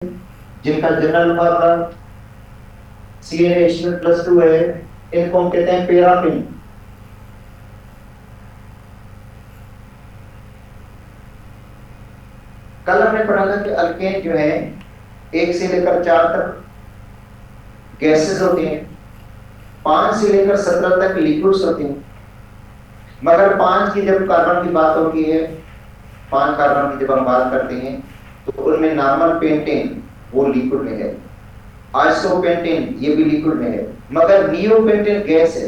जिनका general formula CnH+2 है, इनको हम कहते हैं पैराफिन। कल हमने पढ़ा था कि अल्केन जो है 1 से लेकर 4 तक गैसेस होते हैं, 5 से लेकर 17 तक लिक्विड्स होते हैं। मगर 5 की जब कार्बन की बात होती है, 5 कार्बन की जब हम बात करते हैं तो उनमें नॉर्मल पेंटेन वो लिक्विड में है, आइसोपेंटेन ये भी लिक्विड में है, मगर नियोपेंटेन गैस है।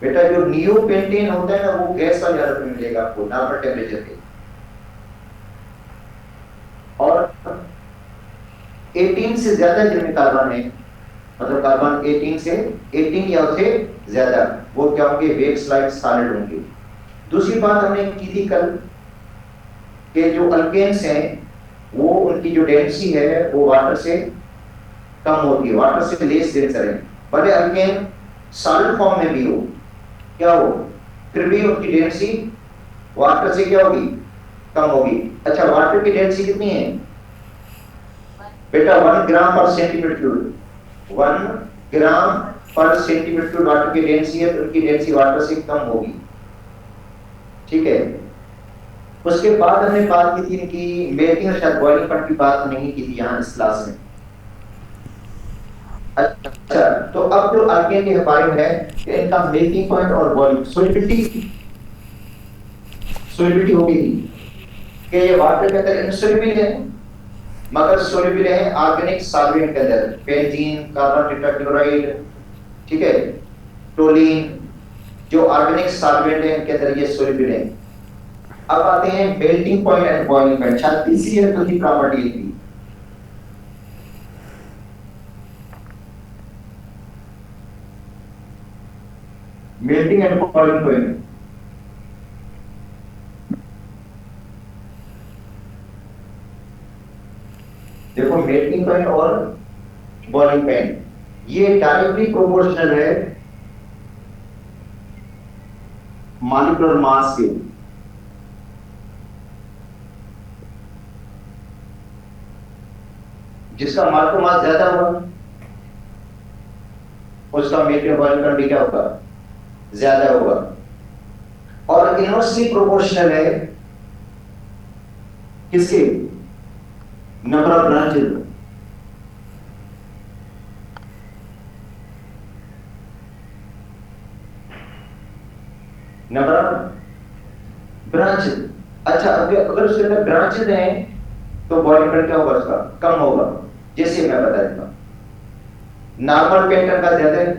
बेटा जो नियोपेंटेन होता है ना वो गैस वाली हालत में मिलेगा आपको नॉर्मल टेम्परेचर पे। और 18 से ज्यादा जिनमें कार्बन है, मतलब कार्बन 18 से 18 या उससे ज्यादा, वो क्या होंगे, वेक्स लाइक सॉलिड होंगे। दूसरी बात हमने की थी कल कि जो अल्केन्स हैं वो उनकी जो डेंसिटी है वो वाटर से कम होती है, वाटर से लेस डेंसर है। भले अल्केन सॉलिड फॉर्म में भी हो, क्या हो, फिर भी उनकी डेंसिटी वाटर से क्या होगी, कम होगी। अच्छा, वाटर की डेंसिटी कितनी है बेटा? 1 ग्राम पर सेंटीमीटर क्यूब। 1 ग्राम पर सेंटीमीटर क्यूब वाटर की डेंसिटी है, तो उनकी डेंसिटी वाटर से कम होगी। ठीक है। उसके बाद हमने बात की थी कि मेल्टिंग और शायद बॉइलिंग पॉइंट की बात नहीं की थी यहाँ इस क्लास में। अच्छा, तो अब जो आगे के बारे में है इनका मेल्टिंग पॉइंट और बॉइलिंग सोलिबिलिटी हो गई कि ये वाटर के अंदर इनसोल्युबल है, मगर सोल्युबल है ऑर्गेनिक सॉल्वेंट के अंदर, बेंजीन, कार्बन टेट्राक्लोराइड, ठीक है, टोलिन, जो ऑर्गेनिक सॉल्वेंट है इनके अंदर ये सोल्युबल है। अब आते हैं melting point and boiling point. शायद तीसरी है तो की प्रॉपर्टी थी। मेल्टिंग एंड बॉइलिंग पॉइंट, देखो मेल्टिंग पॉइंट और बॉइलिंग पॉइंट ये डायरेक्टली प्रोपोर्शनल है मॉलिक्यूलर मास के। जिसका मॉलिक्यूलर मास ज्यादा होगा उसका मेल्टिंग बॉइलिंग पॉइंट भी क्या होगा, ज्यादा होगा। और इनवर्सली प्रोपोर्शनल है किसके, number of branches. Number of branches. अच्छा, अगर उसके अंदर ब्रांचेस हैं तो बॉइलिंग पॉइंट क्या होगा, उसका कम होगा। जैसे मैं बता देता हूं, नॉर्मल पेंटन का ज्यादा है,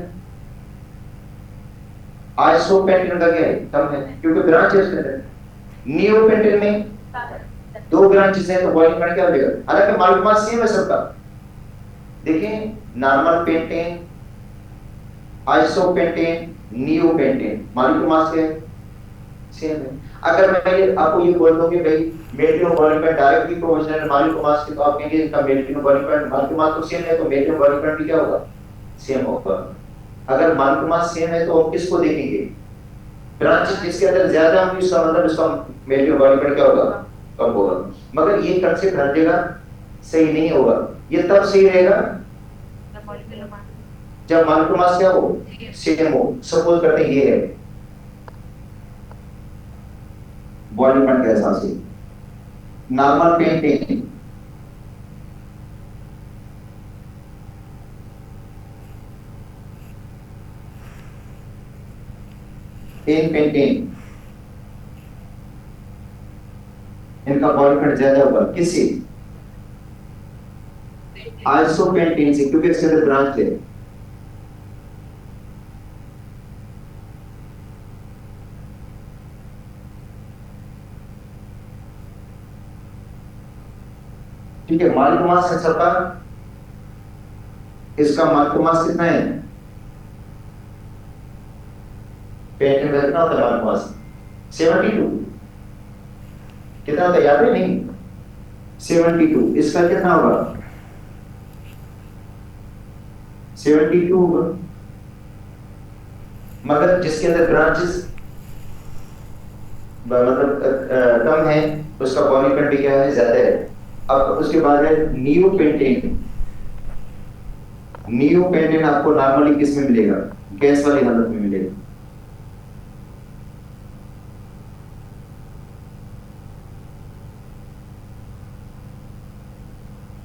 आइसोपेंटेन का क्या है, कम है, क्योंकि ब्रांचेस के अंदर। नियोपेंटेन में 2 ब्रांचेस हैं तो बॉइलिंग पॉइंट क्या होगा। हालांकि मॉलिक्यूलर मास सेम है सबका। देखिए, normal pentane, isopentane, neopentane, molecular mass क्या है, सेम है। अगर मैं आपको ये बोल दूं कि भाई मेल्टिंग और बॉइलिंग पॉइंट डायरेक्टली प्रोपोर्शनल है मॉलिक्यूलर मास के, तो आप कहेंगे इनका मेल्टिंग और बॉइलिंग पॉइंट मॉलिक्यूलर मास तो सेम है, तो मेल्टिंग और बॉइलिंग पॉइंट भी क्या होगा, सेम होगा। अगर मॉलिक्यूलर मास सेम है तो हम किसको देखेंगे, ब्रांच जिसके अंदर ज्यादा होंगी उसका मतलब उसका मेल्टिंग और बॉइलिंग पॉइंट क्या होगा, कम होगा। मगर ये कंसेप्ट हर जगह सही नहीं होगा। ये तब सही रहेगा जब मॉलिक्यूलर मास क्या हो, सेम हो। सपोज करते हैं ये है बॉइलिंग पॉइंट के हिसाब से नॉर्मल पेंटेन, पेंटेन इनका बॉइलिंग पॉइंट ज्यादा होगा किससे, आइसोपेंटेन से, क्योंकि इसके अंदर ब्रांच है। ठीक है, मॉलिक्यूलर मास है सबका, इसका मॉलिक्यूलर मास कितना है, पेंटेन का कितना होता है मॉलिक्यूलर मास, 72। कितना होता है याद है, नहीं 72। इसका कितना होगा, 72 होगा। मगर जिसके अंदर ब्रांचेस मतलब कम है उसका बॉइलिंग पॉइंट भी क्या है, ज्यादा है। उसके बाद है नियोपेंटेन। नियोपेंटेन आपको नॉर्मली किस में मिलेगा? गैस वाली हालत में मिलेगा।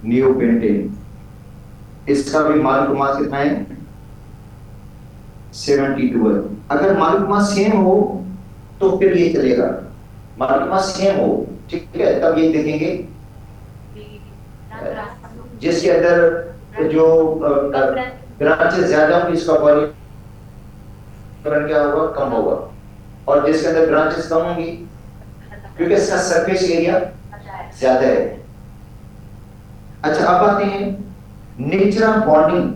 नियोपेंटेन, इसका भी मालिक्यूलर मास कितना है? 72 है। अगर मालिक्यूलर मास सेम हो तो फिर ये चलेगा, मालिक्यूलर मास सेम हो, ठीक है, तब ये देखेंगे जिसके अंदर जो ब्रांचेस ज्यादा होंगी इसका बॉलीकरण क्या होगा? कम होगा। और जिसके अंदर ब्रांचेस कम होंगी क्योंकि इसका सरफेस एरिया ज्यादा है। अच्छा, अब आते हैं नेचर ऑफ बॉन्डिंग।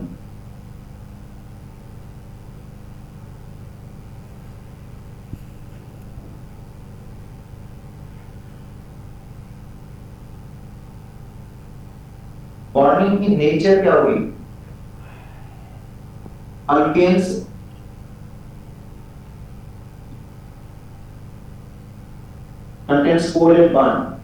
बॉन्डिंग की नेचर क्या हुई? Alkanes contains covalent bond,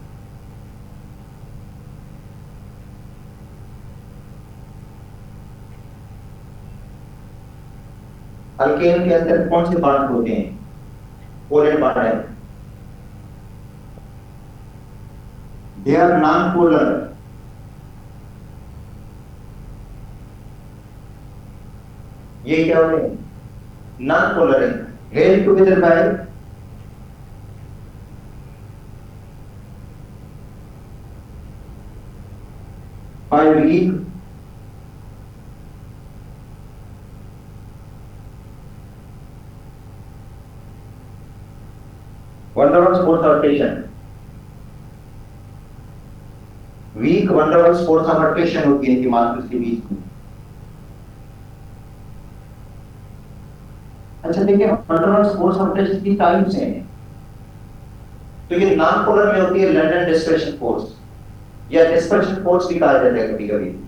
alkane के अंदर कौन से बॉन्ड होते हैं? कोवैलेंट बॉन्ड है। दे आर नॉन पोलर, ये क्या होते हैं? नॉन पोलर है, held together by weak van der Waals force of attraction। Weak van der Waals force of attraction होती है इनकी मॉलिक्यूल्स के बीच में। अच्छा देखिए, van der Waals force of attraction की टाइप्स हैं। तो ये नॉन पोलर में होती है लंडन डिस्पर्शन फोर्स, या डिस्पर्शन फोर्स भी कहा जाता है कभी कभी।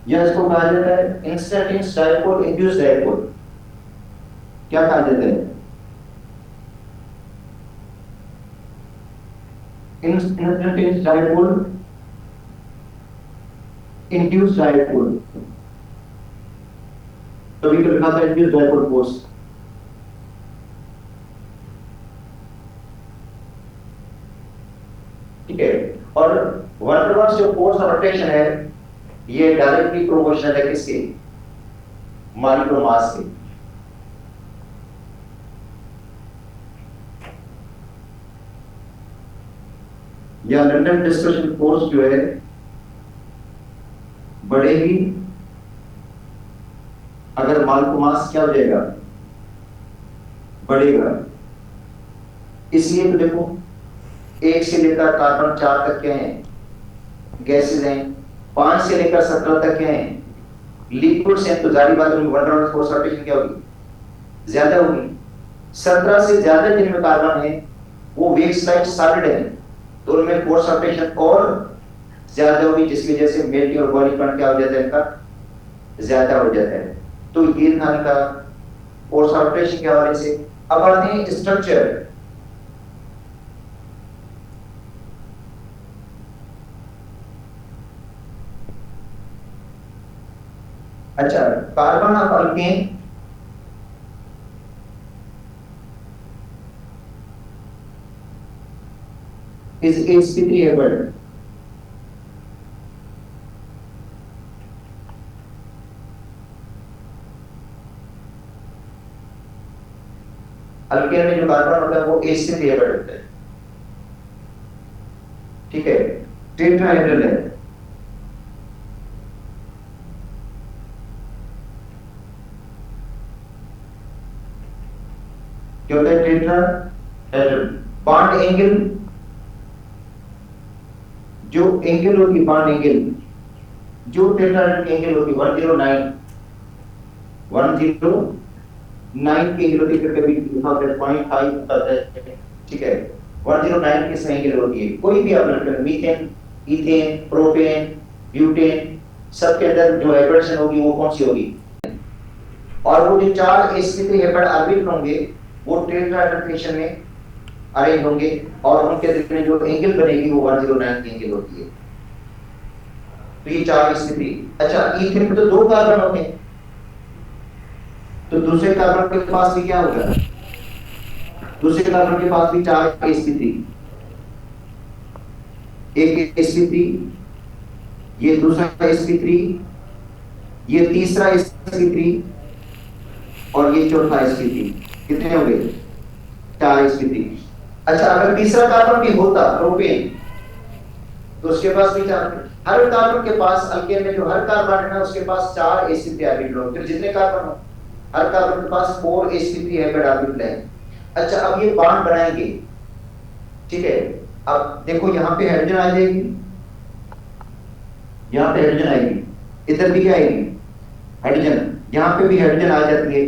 या इसको कहा जाता है इंस्टेंटेनियस डायपोल, इंड्यूस्ड डायपोल। क्या कहा जाता है? Instantaneous dipole, induced dipole. तो भी लिखा था इंड्यूस्ड डायपोल फोर्स। ठीक है, और van der Waals जो फोर्स ऑफ अट्रैक्शन है ये डायरेक्टली प्रोपोर्शनल है किसके? मॉलिक्यूलर मास के। या लंडन डिस्पर्शन फोर्स जो है बढ़ेगी अगर मॉलिक्यूलर मास क्या हो जाएगा? बढ़ेगा। इसलिए तो देखो, 1 से लेकर कार्बन 4 तक क्या है? गैसेज हैं। 5 से लेकर 17 तक क्या है? लिक्विड्स हैं। तो जारी बात होगी van der Waals force of attraction क्या होगी? ज्यादा होगी। 17 से ज्यादा जिनमें कार्बन है वो वेक्स लाइक सॉलिड है, तो उनमें फोर्स ऑफ अट्रैक्शन और ज्यादा होगी, जिसकी वजह से मेल्टिंग और बॉइलिंग क्या हो जाता है? इनका ज्यादा हो जाता है। तो ये था इनका फोर्स ऑफ अट्रैक्शन के हवाले से। अब आते हैं स्ट्रक्चर। अच्छा, carbon of alkane is sp3 hybrid। Alkane में जो कार्बन होता है वो sp3 hybrid होता है। ठीक है, टेट्राहेड्रल है। क्या होता है? टेट्राहेड्रल। बॉन्ड एंगल, जो एंगल होगी बॉन्ड एंगल, जो टेट्राहेड्रल की एंगल होगी 109 की एंगल होती है, कभी लिखा होता है 0.5 होता है। ठीक है, 109 की एंगल होती है। कोई भी आप रखें, मीथेन, इथेन, प्रोपेन, ब्यूटेन, सबके अंदर जो हाइब्रिडेशन होगी वो कौन सी होगी? और वो जो 4 sp3 हेपेड ऑर्बिटल होंगे वो टेट्राहेड्रल फैशन में अरेंज होंगे और उनके बीच जो एंगल बनेगी वो 109 की एंगल होती है। तो ये 4 sp3। अच्छा, ईथेन में तो 2 कार्बन होते हैं, तो दूसरे कार्बन के पास भी क्या होगा, दूसरे कार्बन के पास भी 4 sp3, एक sp3, ये दूसरा sp3, ये तीसरा sp3 और ये चौथा sp3। कितने हो गए, 4 sp3। अच्छा, अगर तीसरा कार्बन भी होता प्रोपेन तो उसके पास भी 4, हर कार्बन के पास, अल्केन में जो हर कार्बन है ना उसके पास 4 sp3 ऑर्बिटल होते हैं, जितने कार्बन हो हर कार्बन के पास 4 sp3 हेपेड ऑर्बिटल है। अच्छा, अब ये बॉन्ड बनाएंगे, ठीक है। अब देखो यहाँ पे हाइड्रोजन आ जाएगी, यहाँ पे हाइड्रोजन आएगी, इधर भी क्या आएगी, हाइड्रोजन, यहाँ पे भी हाइड्रोजन आ जाती है,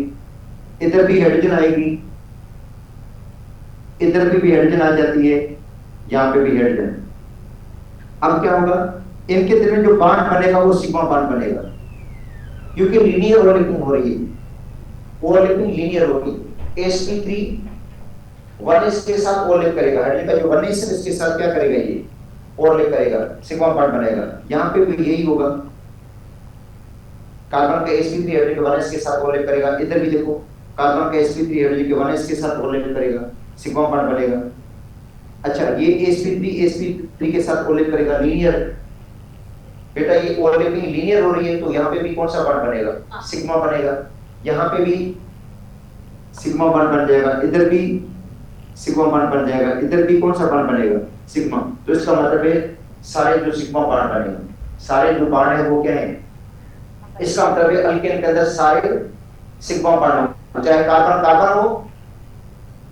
इधर भी हाइड्रोजन आएगी, इधर भी हाइड्रोजन आ जाती है, यहाँ पे भी हाइड्रोजन। अब क्या होगा, इनके दरमियान जो बॉन्ड बनेगा वो सिग्मा बॉन्ड बनेगा, क्योंकि लीनियर ओवरलैपिंग हो रही है, ओवरलैपिंग लीनियर होगी। sp3 1s के साथ ओवरलैप करेगा, हाइड्रोजन का जो 1s है इसके साथ क्या करेगा, ये ओवरलैप करेगा, सिग्मा बॉन्ड बनेगा। यहाँ पे भी यही होगा, कार्बन का sp3 हाइड्रोजन के 1s के साथ ओवरलैप करेगा, इधर भी देखो कार्बन का sp3 हाइड्रोजन के 1s के साथ ओवरलैप करेगा, सिग्मा बॉन्ड बनेगा। अच्छा, ये sp3 के साथ ओवरलैप करेगा, लीनियर, बेटा ये ओवरलैपिंग लीनियर हो रही है तो यहाँ पे भी कौन सा बॉन्ड बनेगा, सिग्मा बनेगा, यहाँ पे भी सिग्मा बॉन्ड बन जाएगा, इधर भी सिग्मा बॉन्ड बन जाएगा, इधर भी कौन सा बॉन्ड बनेगा, सिग्मा। तो इसका मतलब है सारे जो सिग्मा बॉन्ड बनेगा, सारे जो बॉन्ड है वो क्या है, इसका मतलब है अल्केन के अंदर सारे सिग्मा बॉन्ड हो, चाहे कार्बन कार्बन हो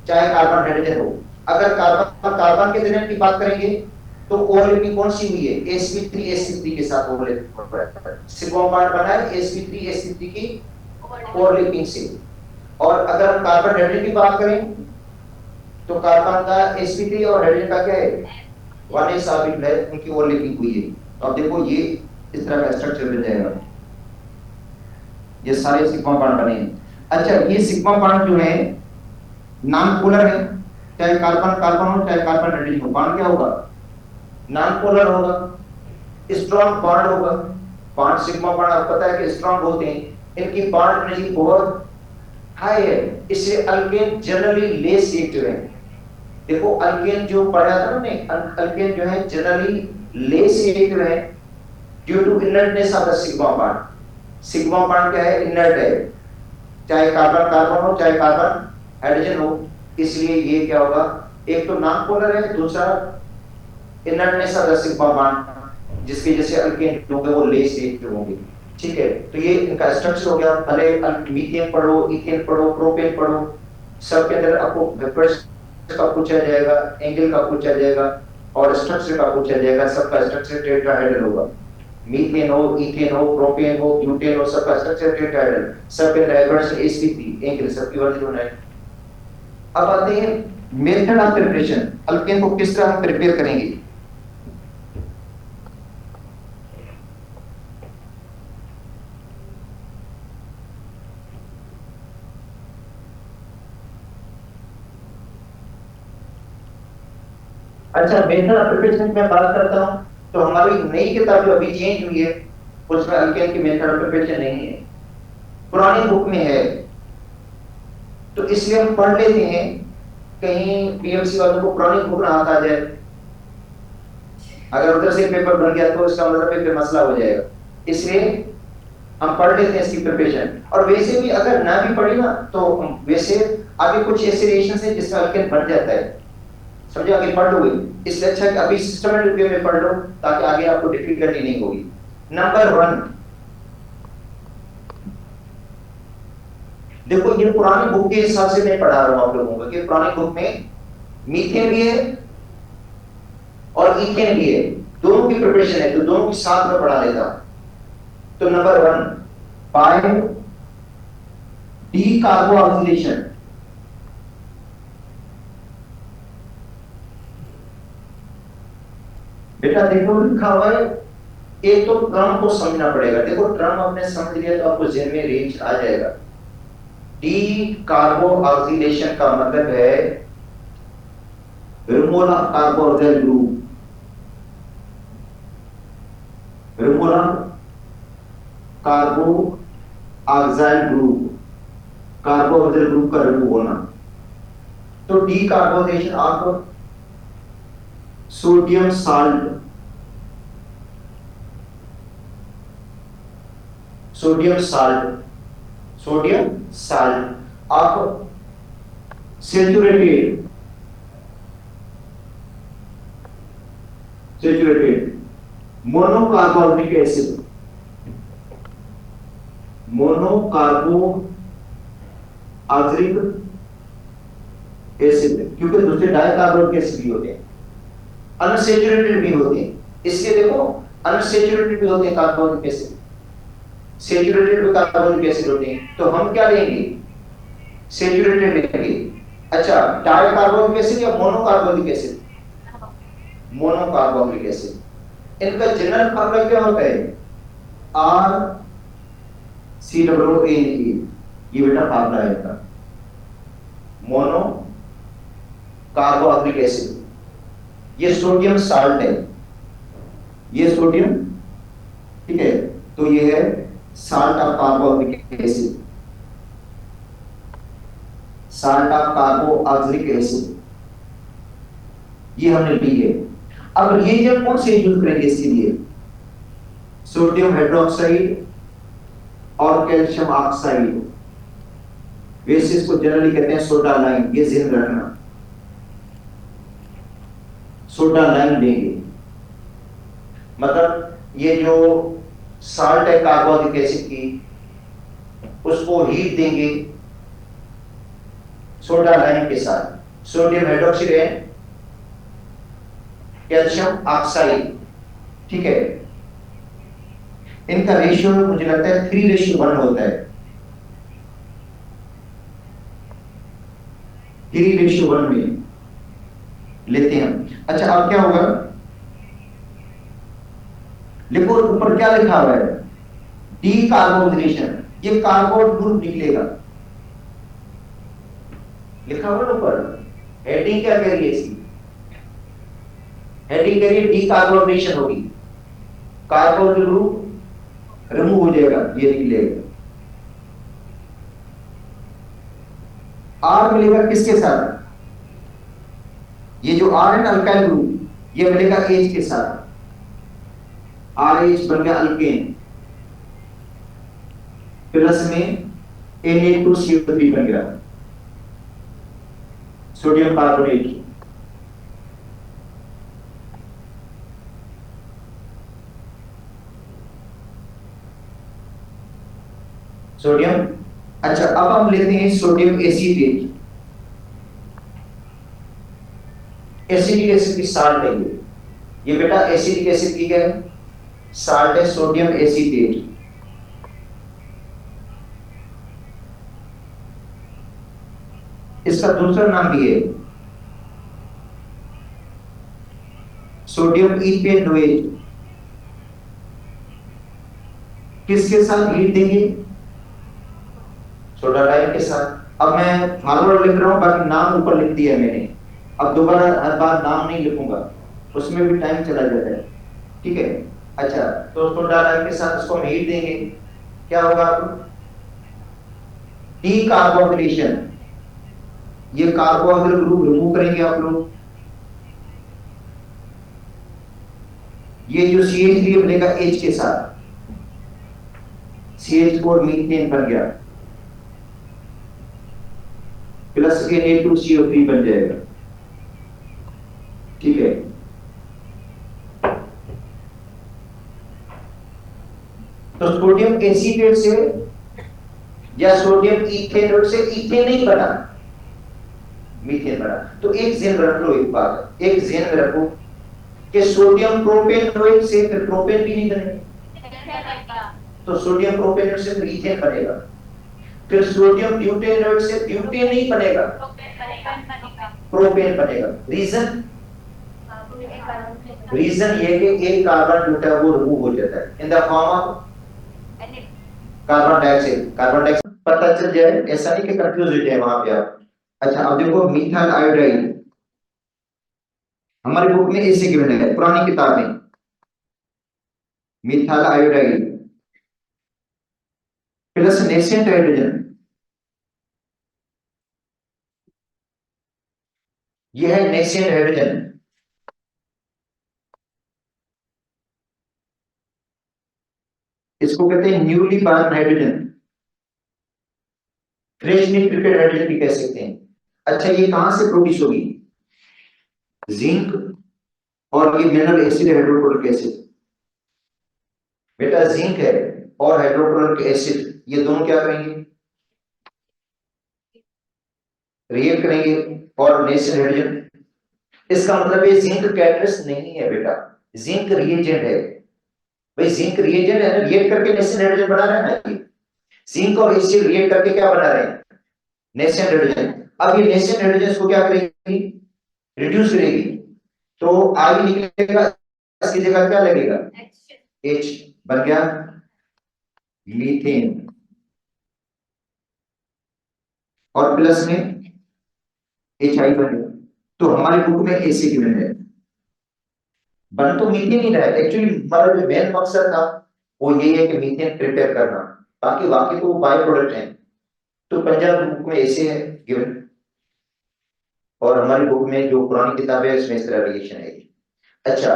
चाहे कार्बन हाइड्रोजन हो। अगर कार्बन कार्बन के दिनों की बात करेंगे तो ओवरलैपिंग कौन सी हुई है, sp3 के साथ ओवरलैप, सिग्मा बॉन्ड बना है sp3 की ओवरलैपिंग से। और अगर हम कार्बन हाइड्रोजन की बात करें तो कार्बन का sp3 और हाइड्रोजन का क्या है, 1s ऑर्बिटल है, उनकी ओवरलैपिंग हुई है। तो अब देखो ये इस तरह का स्ट्रक्चर बन जाएगा, ये सारे सिग्मा बॉन्ड बने हैं। अच्छा, ये सिग्मा बॉन्ड जो है नॉन पोलर है, चाहे कार्बन कार्बन हो चाहे कार्बन हाइड्रोजन हो, बॉन्ड क्या होगा, नॉन पोलर होगा, स्ट्रॉन्ग बॉन्ड होगा। बॉन्ड सिग्मा बॉन्ड आपको पता है कि स्ट्रॉन्ग होते हैं, इनकी बॉन्ड एनर्जी बहुत हाई है, इससे अल्केन जनरली लेस रिएक्टिव है। देखो अल्केन जो पढ़ा था ना, अल्केन जो है जनरली लेस रिएक्टिव है due to inertness of the sigma bond. Sigma bond क्या है, इनर्ट है, चाहे कार्बन कार्बन हो चाहे कार्बन हाइड्रोजन हो, इसलिए ये क्या होगा, एक तो नॉन पोलर है, दूसरा inertness of the sigma bond, जिसकी वजह से अल्केन जो है वो लेस रिएक्टिव होंगे। ठीक है, तो ये इनका स्ट्रक्चर हो गया। भले मीथेन पढ़ो, इथेन पढ़ो, प्रोपेन पढ़ो, सब के अंदर आपको वेपर्स का पूछा जाएगा, एंगल का पूछा जाएगा और स्ट्रक्चर का पूछा जाएगा। सबका स्ट्रक्चर टेट्राहेड्रल होगा, मीथेन हो, इथेन हो, प्रोपेन हो, ब्यूटेन हो, सबका स्ट्रक्चर टेट्राहेड्रल, सब के डायवर्स sp3 एंगल सबकी वर्जित होना है। अब आते हैं मेथड ऑफ प्रिपरेशन, अल्केन को किस तरह हम प्रिपेयर करेंगे। अच्छा, मेथड ऑफ प्रिपरेशन में बात करता हूं तो हमारी नई किताब जो अभी चेंज हुई है उसमें अल्केन की मेथड ऑफ प्रिपरेशन नहीं है, पुरानी बुक में है, तो इसलिए हम पढ़ लेते हैं, कहीं पीएमसी वालों को पुरानी बुक ना हाथ आ जाए, अगर उधर से पेपर बन गया तो इसका मतलब है फिर मसला हो जाएगा, इसलिए हम पढ़ लेते हैं इसकी प्रिपरेशन। और वैसे भी अगर ना भी पढ़ी ना तो वैसे आगे कुछ ऐसे रिएक्शंस हैं जिसका अल्केन बन जाता है, समझे, आगे पढ़ लोगे, इसलिए अच्छा कि अभी सिस्टमेटिक वे में पढ़ लो ताकि आगे आपको डिफिकल्टी नहीं होगी। नंबर 1, देखो ये पुरानी बुक के हिसाब से मैं पढ़ा रहा हूं आप लोगों को कि पुरानी बुक में मीथेन भी है और इथेन भी है, दोनों की प्रिपरेशन है, तो दोनों की साथ में पढ़ा लेता हूं। तो नंबर 1, बाय डीकार्बोक्सिलेशन, बेटा देखो लिखा हुआ है, एक तो टर्म को समझना पड़ेगा। देखो टर्म आपने समझ लिया तो आपको जेन में रेंज आ जाएगा, डी कार्बोऑक्सीडेशन का मतलब है removal of carboxyl group, removal of carboxyl group, carboxyl group का रिमूव होना। तो decarbonation of sodium salt, sodium salt, sodium salt of saturated, saturated monocarbonic acid, monocarboxylic acid, क्योंकि दूसरे डाइकार्बोनिक एसिड भी होते हैं, अनसैचुरेटेड भी होते हैं। इसके देखो अनसैचुरेटेड भी होते हैं कार्बोनिक एसिड, सैचुरेटेड भी कार्बोनिक एसिड होते हैं। तो हम क्या लेंगे? सैचुरेटेड लेंगे। अच्छा, डाइकार्बोनिक एसिड या मोनोकार्बोनिक एसिड? मोनोकार्बोनिक एसिड। इनका जनरल फॉर्मूला क्या होता है? RCOONE, ये बेटा फॉर्मूला है इनका, मोनो कार्बोक्सिलिक एसिड। ये सोडियम साल्ट है, ये सोडियम, ठीक है, तो ये है salt of carboxylic acid, salt of carboxylic acid, ये हमने ली है। अब रिएजेंट कौन से यूज करेंगे इसके लिए? सोडियम हाइड्रोक्साइड और कैल्शियम ऑक्साइड, वैसे इसको जनरली कहते हैं सोडा लाइम, ये ध्यान रखना, सोडा लाइम लेंगे। मतलब ये जो साल्ट है कार्बोनिक एसिड की, उसको हीट देंगे सोडा लाइम के साथ, सोडियम हाइड्रोक्साइड है, कैल्शियम ऑक्साइड, ठीक है। इनका रेशियो मुझे लगता है 3:1 होता है, 3:1 में लेते हैं। अच्छा, अब क्या होगा? लिखो ऊपर क्या लिखा हुआ है? डी कार्बोक्सिलेशन, ये कार्बोन ग्रुप निकलेगा, लिखा हुआ ऊपर। हेडिंग क्या कह रही है इसकी? हेडिंग कह रही है डी कार्बोक्सिलेशन होगी, कार्बोन ग्रुप रिमूव हो जाएगा, ये निकलेगा। आर मिलेगा किसके साथ? ये जो आर है ना अल्काइल ग्रुप, ये मिलेगा एच के साथ, RH बन गया अल्केन, प्लस में Na2CO3 बन गया, सोडियम कार्बोनेट। सोडियम, अच्छा अब हम लेते हैं सोडियम एसीटेट, एसिटिक एसिड की साल्ट है ये बेटा एसिटिक एसिड की क्या है? साल्ट है, सोडियम एसीटेट। इसका दूसरा नाम भी है सोडियम इथेनोएट। किसके साथ हीट देंगे? सोडा लाइम के साथ। अब मैं फार्मूला लिख रहा हूं, बाकी नाम ऊपर लिख दिया है मैंने, अब दोबारा हर बार नाम नहीं लिखूंगा, उसमें भी टाइम चला जाता है, ठीक है। अच्छा, तो सोडा लाइम के साथ इसको हम हीट देंगे, क्या होगा? डी कार्बोक्सिलेशन, ये कार्बोक्सिल ग्रुप रिमूव करेंगे आप लोग, ये जो CH3 बनेगा H के साथ, CH4 मीथेन बन गया, प्लस Na2CO3 बन जाएगा, ठीक है। तो सोडियम एसीटेट से या सोडियम इथेनोएट से इथेन नहीं बना, मीथेन बना। तो एक ज़हन रख लो, एक बात एक ज़हन में रखो कि सोडियम प्रोपेनोएट से फिर प्रोपेन भी नहीं बनेगा, तो सोडियम प्रोपेनोएट से फिर इथेन बनेगा, फिर सोडियम ब्यूटेनोएट से ब्यूटेन नहीं बनेगा, प्रोपेन बनेगा। रीजन ये कि एक कार्बन जो है वो रिमूव हो जाता है in the form of carbon dioxide पता चल जाए, ऐसा नहीं कि कंफ्यूज हो जाए वहां पे आप। अच्छा अब देखो मीथाइल आयोडाइड, हमारी बुक में ऐसे गिवन है, पुरानी किताब में methyl iodide plus nascent hydrogen, यह है नेसेंट हाइड्रोजन। इसको कहते हैं newly born hydrogen, freshly prepared hydrogen भी कह सकते हैं। अच्छा ये कहां से प्रोड्यूस होगी? जिंक और ये मिनरल एसिड हाइड्रोक्लोरिक एसिड। बेटा जिंक है और हाइड्रोक्लोरिक एसिड, ये दोनों क्या करेंगे? रिएक्ट करेंगे और नेसेंट हाइड्रोजन। इसका मतलब ये जिंक कैटलिस्ट नहीं है बेटा, जिंक रिएजेंट है। भाई जिंक रिएजेंट है ना, रिएक्ट करके नेसेंट हाइड्रोजन बना रहे हैं ना। जिंक और एसिड रिएक्ट करके क्या बना रहे हैं? Nascent hydrogen. अब ये नेसेंट हाइड्रोजन को क्या करेगी? रिड्यूस करेगी, तो आई निकलेगा, इसकी जगह क्या लगेगा? एच बन गया मीथेन, और प्लस में एच आई बन गया। तो हमारी बुक में ऐसे गिवन है, बन तो मीथेन ही रहा है एक्चुअली, हमारा जो मेन मकसद था वो यही है कि मीथेन प्रिपेयर करना, बाकी बाकी तो बाय प्रोडक्ट है। तो पंजाब बुक में ऐसे है गिवन, और हमारी बुक में जो पुरानी किताब है उसमें इस तरह रिलेशन है। अच्छा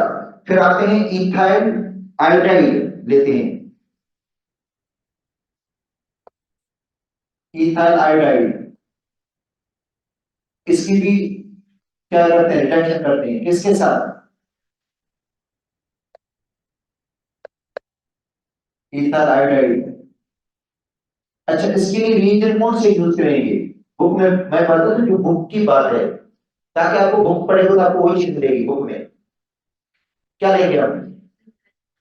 फिर आते हैं इथाइल आयोडाइड लेते हैं, इथाइल आयोडाइड, इसकी भी क्या करते हैं? रिडक्शन करते हैं किसके साथ? Ethyl iodide. अच्छा इसके लिए रिएजेंट कौन से यूज करेंगे? बुक में मैं बताता हूँ जो बुक की बात है, ताकि आपको बुक पढ़ेगा तो आपको वही चीज मिलेगी बुक में। क्या लेंगे हम?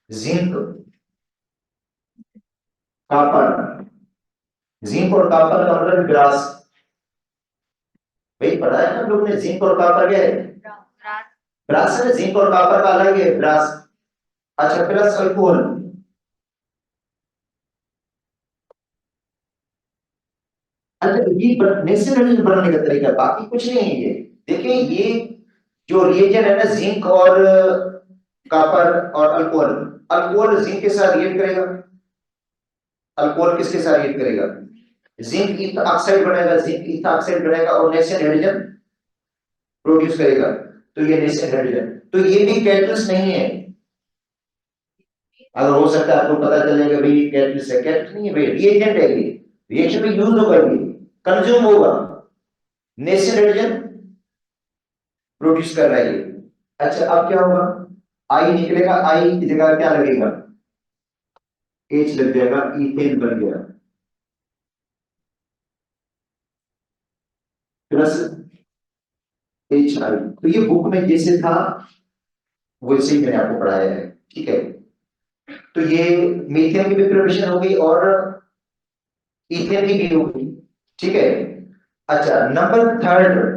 जिंक, कॉपर, जिंक और कॉपर का मतलब ग्रास, वही पढ़ा है ना हम लोग ने, जिंक और कॉपर क्या है? ब्रास है ना, जिंक और कॉपर का अलग है ब्रास। अच्छा प्लस अल्कोहल, अच्छा ये नेचुरल बनाने का तरीका, बाकी कुछ नहीं है ये। देखिए ये जो रिएजेंट है ना, जिंक और कॉपर और अल्कोहल, अल्कोहल जिंक के साथ रिएक्ट करेगा, अल्कोहल किसके साथ रिएक्ट करेगा? जिंक ईथ ऑक्साइड बनेगा, जिंक ईथ ऑक्साइड बनेगा और नेसेंट हाइड्रोजन प्रोड्यूस करेगा। तो ये नेसेंट हाइड्रोजन, तो ये भी कैटलिस्ट नहीं है। अगर हो सकता है आपको पता चलेगा भाई ये कैटलिस्ट है, कैटलिस्ट नहीं है भाई, रिएजेंट है ये, रिएक्शन में यूज होगा, ये कंज्यूम होगा, नेसेंट हाइड्रोजन प्रोड्यूस कर रहा है ये। अच्छा अब क्या होगा? आई निकलेगा, आई की जगह क्या लगेगा? एच लग जाएगा, इथेन बन गया, प्लस एच आई। तो ये बुक में जैसे था वैसे ही मैंने आपको पढ़ाया है, ठीक है। तो ये मीथेन की भी प्रिपरेशन हो गई और इथेन की भी हो गई, ठीक है। अच्छा number third,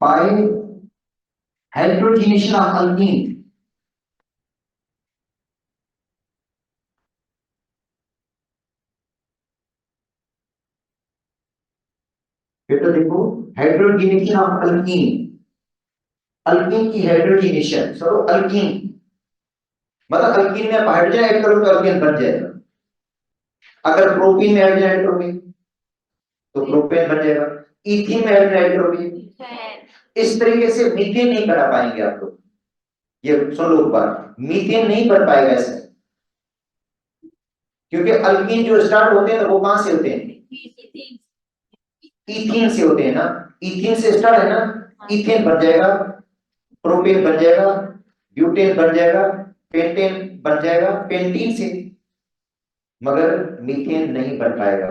by hydrogenation of alkene. बेटा देखो, हाइड्रोजनेशन ऑफ अल्कीन, अल्कीन की हाइड्रोजनेशन, चलो अल्कीन मतलब अल्कीन में आप हाइड्रोजन ऐड करोगे तो अल्कीन बन जाएगा, अगर प्रोपीन में हाइड्रोजन ऐड करोगे तो प्रोपेन बन जाएगा, इथीन में हाइड्रोजन ऐड करोगे, इस तरीके से मीथेन नहीं बना पाएंगे आप लोग। ये सुन लो एक बार, मीथेन नहीं बन पाएगा ऐसे, क्योंकि अल्कीन जो स्टार्ट होते हैं ना वो कहां से होते हैं? इथीन से होते हैं ना, इथीन से स्टार्ट है ना, इथेन बन जाएगा, प्रोपेन बन जाएगा, ब्यूटेन बन जाएगा, पेंटेन बन जाएगा पेंटीन से, मगर मीथेन नहीं बन पाएगा।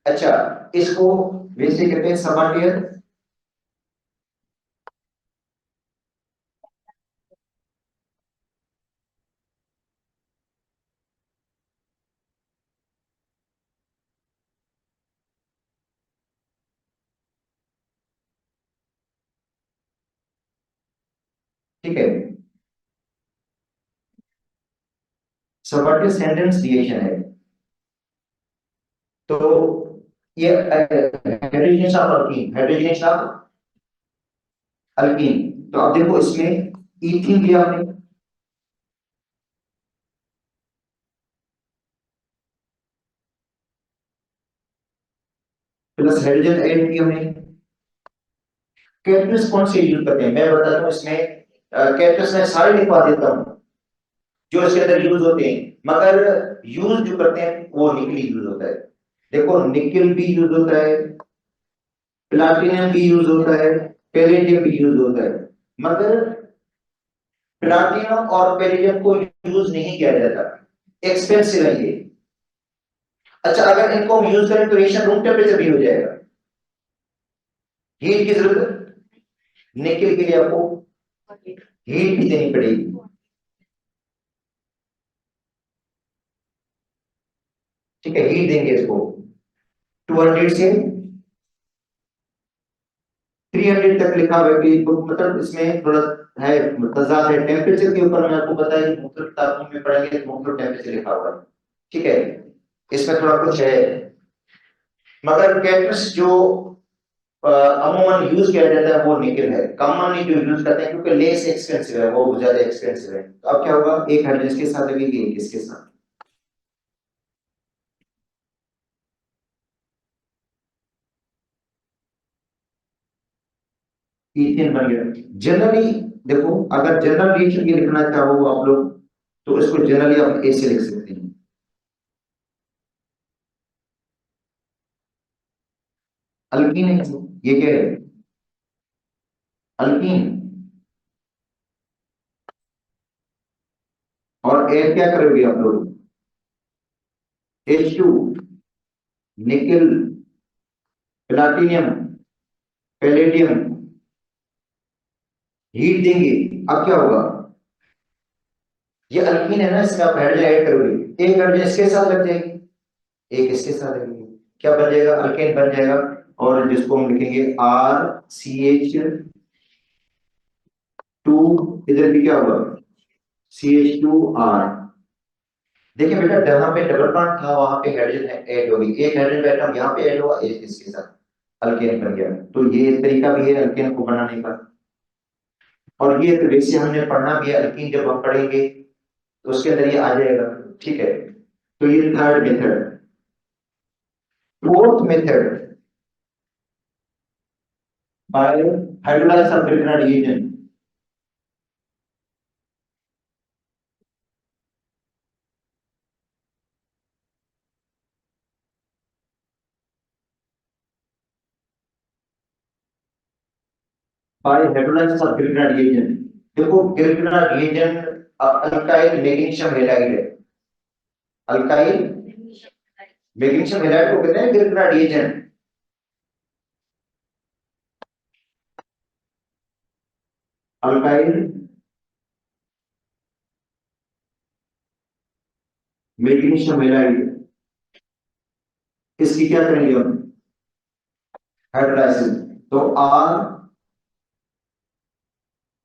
अच्छा इसको वैसे कहते हैं सबअटियर, ठीक है। सबार्टियस हेंड्रेंस रिएक्शन है। तो ये hydrogen of alkyne, hydrogen of alkyne. तो अब देखो इसमें इथीन लिया हमने, प्लस हाइड्रोजन ऐड किया हमने। कैटलिस्ट कौन से यूज करते हैं मैं बताता हूँ इसमें। कैटलिस्ट में सारे लिखवा देता हूँ जो इसके अंदर यूज होते हैं, मगर यूज जो करते हैं वो निकल यूज होता है। देखो निकल भी यूज होता है, प्लाटिनम भी यूज होता है, पैलेडियम भी यूज होता है, मगर प्लाटिनम और पैलेडियम को यूज नहीं किया जाता, एक्सपेंसिव है ये। अच्छा अगर इनको हम यूज करें तो रिएक्शन रूम टेम्परेचर भी हो जाएगा, हीट की जरूरत, निकल के लिए आपको हीट भी देनी पड़ेगी। ठीक है, हीट देंगे इसको 200 से 300 तक लिखा हुआ है कि मतलब इसमें थोड़ा है तजाद है टेम्परेचर के ऊपर। मैं आपको बताया कि मुख्तलिफ तापमान में पढ़ेंगे तो मुख्तलिफ टेम्परेचर लिखा हुआ है। ठीक है, इसमें थोड़ा कुछ है, मगर कैटलिस्ट जो अमूमन यूज किया जाता है वो निकल है, कॉमनली जो यूज करते हैं क्योंकि लेस एक्सपेंसिव है, वो ज्यादा एक्सपेंसिव है। तो अब क्या होगा, एक हाइड्रोजन के साथ लगेगी, एक इसके साथ, इथेन बन गया। जनरली देखो, अगर जनरल रिएक्शन की लिखना चाहो आप लोग तो इसको जनरली आप ऐसे लिख सकते हैं। अल्कीन है, ये क्या है, अल्कीन। और एयर क्या करोगे आप लोग, H2, निकल, प्लाटिनियम, पैलेडियम, हीट देंगे। अब क्या होगा, ये अल्कीन है ना, इसमें आप हाइड्रोजन ऐड करोगे, एक हाइड्रोजन इसके साथ लग जाएगी, एक इसके साथ लगेगी, क्या बन जाएगा, अल्केन बन जाएगा। और जिसको हम लिखेंगे RCH2, इधर भी क्या होगा, CH2R। देखिए बेटा, जहां पे डबल बॉन्ड था वहां पे हाइड्रोजन ऐड होगी, एक हाइड्रोजन एटम यहाँ पे ऐड हुआ, एक इसके साथ अल्केन बन गया। तो ये तरीका भी है अल्केन को बनाने का। और ये तो वैसे हमने पढ़ना भी है, अल्कीन जब हम पढ़ेंगे तो उसके अंदर ये आ जाएगा। ठीक है, तो ये third method. Fourth method, by hydrolyse of reagent. By hydrolysis of Grignard reagent. देखो Grignard reagent alkyl magnesium halide है, अल्काइल मैग्नीशियम हैलाइड को कहते हैं Grignard reagent. Alkyl magnesium halide, इसकी क्या करेंगे हम, हाइड्रोलाइसिस। तो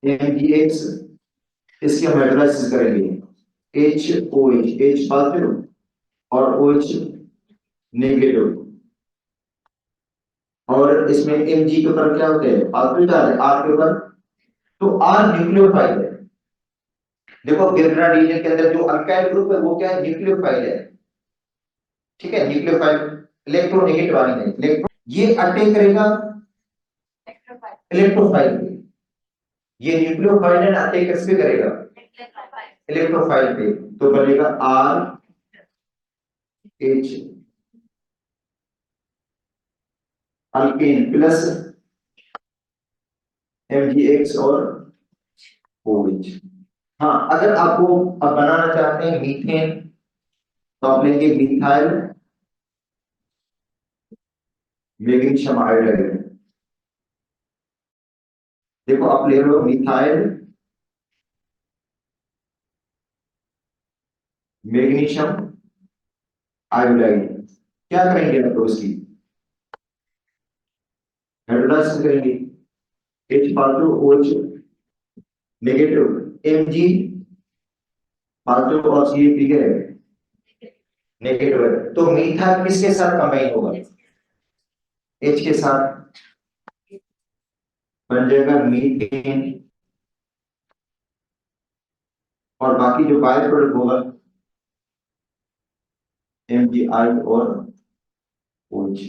RMgX, इसकी हम हाइड्रोलाइसिस करेंगे, H पॉजिटिव और OH नेगेटिव। और इसमें Mg के ऊपर क्या होते हैं, पॉजिटिव चार्ज, R के ऊपर। तो R न्यूक्लियोफाइल है। देखो गिरना रीजन के अंदर जो अल्काइल ग्रुप है वो क्या है, न्यूक्लियोफाइल है। ठीक है, न्यूक्लियोफाइल इलेक्ट्रोनेगेटिव आयन है, इलेक्ट्रो, ये अटैक करेगा इलेक्ट्रोफाइल पे। ये न्यूक्लियोफाइल है, अटैक किस पे करेगा, इलेक्ट्रोफाइल पे। तो बनेगा RH अल्केन प्लस MgX और OH। हाँ, अगर आपको अब बनाना चाहते हैं मीथेन तो आप लेंगे मिथाइल मैग्नीशियम आयोडाइड। देखो आप ले लो मिथाइल मैग्नीशियम आयोडाइड, क्या करेंगे आप लोग इसकी हाइड्रोलाइसिस करेंगे, H positive OH negative, Mg positive और सी पी के नेगेटिव है, तो मीथाइल किसके साथ कंबाइन होगा? एच के साथ बन जाएगा मीथेन, और बाकी जो बाय प्रोडक्ट होगा एमजीआई और ओच।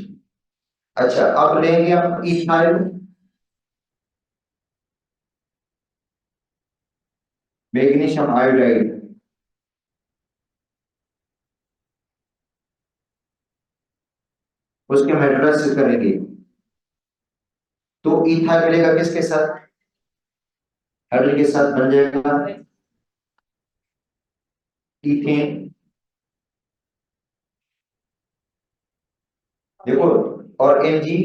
अच्छा, अब लेंगे हम इथाइल मैग्नीशियम आयोडाइड, उसके हम हाइड्रोलाइसिस करेंगे, तो इथाइल मिलेगा किसके साथ? हाइड्रोजन के साथ बन जाएगा इथेन। देखो, और एमजी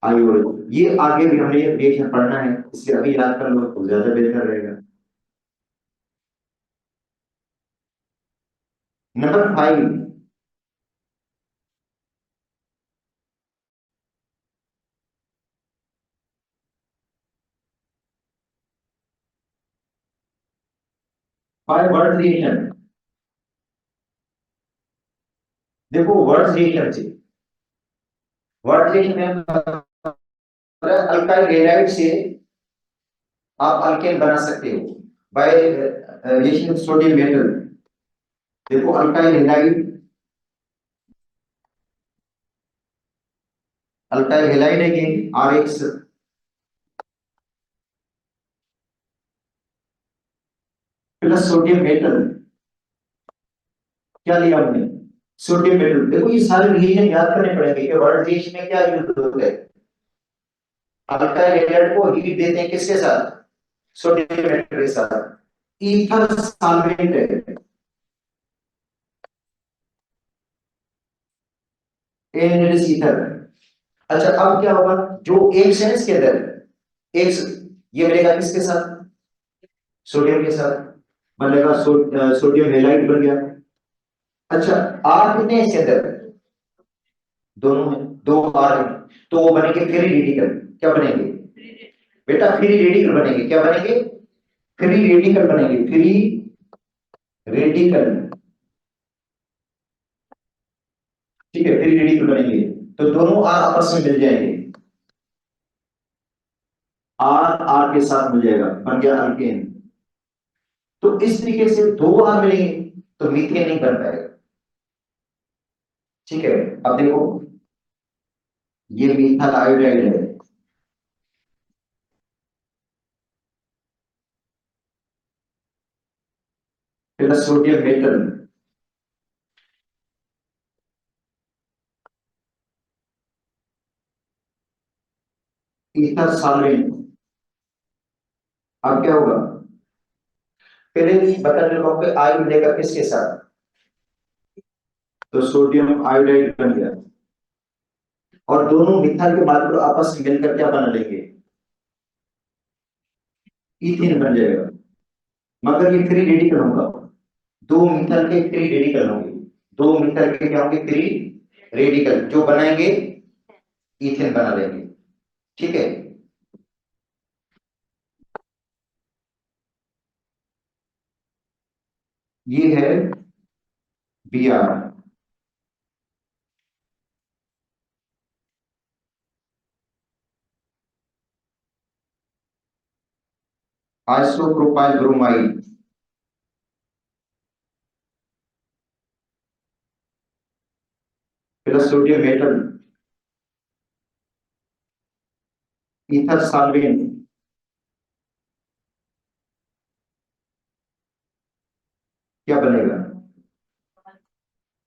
आयोड, ये आगे भी हमें ये रिएक्शन पढ़ना है, इसलिए अभी याद कर लो तो ज्यादा बेहतर रहेगा। Number 5, 5 word reaction. देखो वर्ड रिएक्शन से, वर्ड रिएक्शन में अल्काइल हैलाइड से आप अल्केन बना सकते हो बाय रिएक्शन सोडियम मेटल। देखो अल्काइल हैलाइड, अल्काइल हैलाइड है कि आरएक्स प्लस सोडियम मेटल, क्या लिया हमने? Sodium metal. देखो ये सारे रिएक्शन याद करने पड़ेंगे कि वर्ड रिएक्शन में क्या यूज होता है। अल्काइल हैलाइड को हीट देते हैं किसके साथ? सोडियम मेटल के साथ। ईथर सॉल्वेंट है, एनएच ईथर। अच्छा, अब क्या होगा? जो एक्स है इसके अंदर, एक्स ये मिलेगा किसके साथ? सोडियम के साथ, बनेगा सोडियम हेलाइड बन गया। अच्छा, आर कितने हैं इसके अंदर? दोनों में 2 आर हैं, तो वो बनेंगे फ्री रेडिकल। क्या बनेंगे बेटा? फ्री रेडिकल बनेंगे। क्या बनेंगे? फ्री रेडिकल बनेंगे, फ्री रेडिकल। ठीक है, फ्री रेडिकल बनेंगे, तो दोनों आर आपस में मिल जाएंगे, आर आर के साथ मिल जाएगा, बन गया अल्केन। तो इस तरीके से 2 आर मिलेंगे तो मीथेन नहीं बन पाएगा। ठीक है, अब देखो ये मीथाइल आयोडाइड है, plus sodium metal, ether solvent. अब क्या होगा? पहले भी बता देता हूं कि आई मिलेगा किसके साथ? तो सोडियम आयोडाइड बन गया, और दोनों मिथाइल के मात्र आपस में मिलकर क्या बना लेंगे? इथेन बन जाएगा। मगर ये फ्री रेडिकल होगा, 2 मिथाइल के फ्री रेडिकल होंगे, 2 मिथाइल के क्या होंगे? फ्री रेडिकल, जो बनाएंगे इथेन बना लेंगे। ठीक है, ये है B R, isopropyl bromide, plus sodium metal, ether solvent. क्या बनेगा?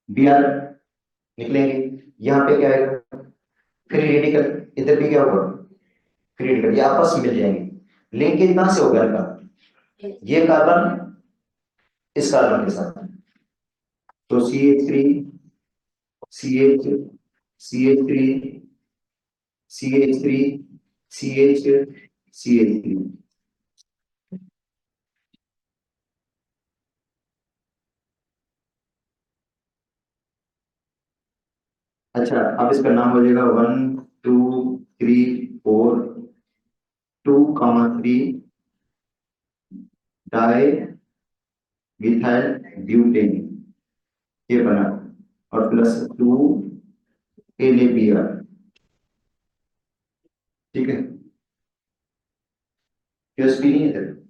बी आर निकलेंगे। यहाँ पे क्या आएगा? Free radical. इधर भी क्या होगा? फ्री रेडिकल, ये आपस में मिल जाएंगे। लिंकेज कहां से होगा इनका? ये कार्बन इस कार्बन के साथ, तो CH3, CH, CH3, CH3, CH, CH3। अच्छा, अब इसका नाम हो जाएगा 1 2 3 4 2 3 डाई मिथाइल ब्यूटेन ये बना, और प्लस 2 NaBr। ठीक है, QSP नहीं है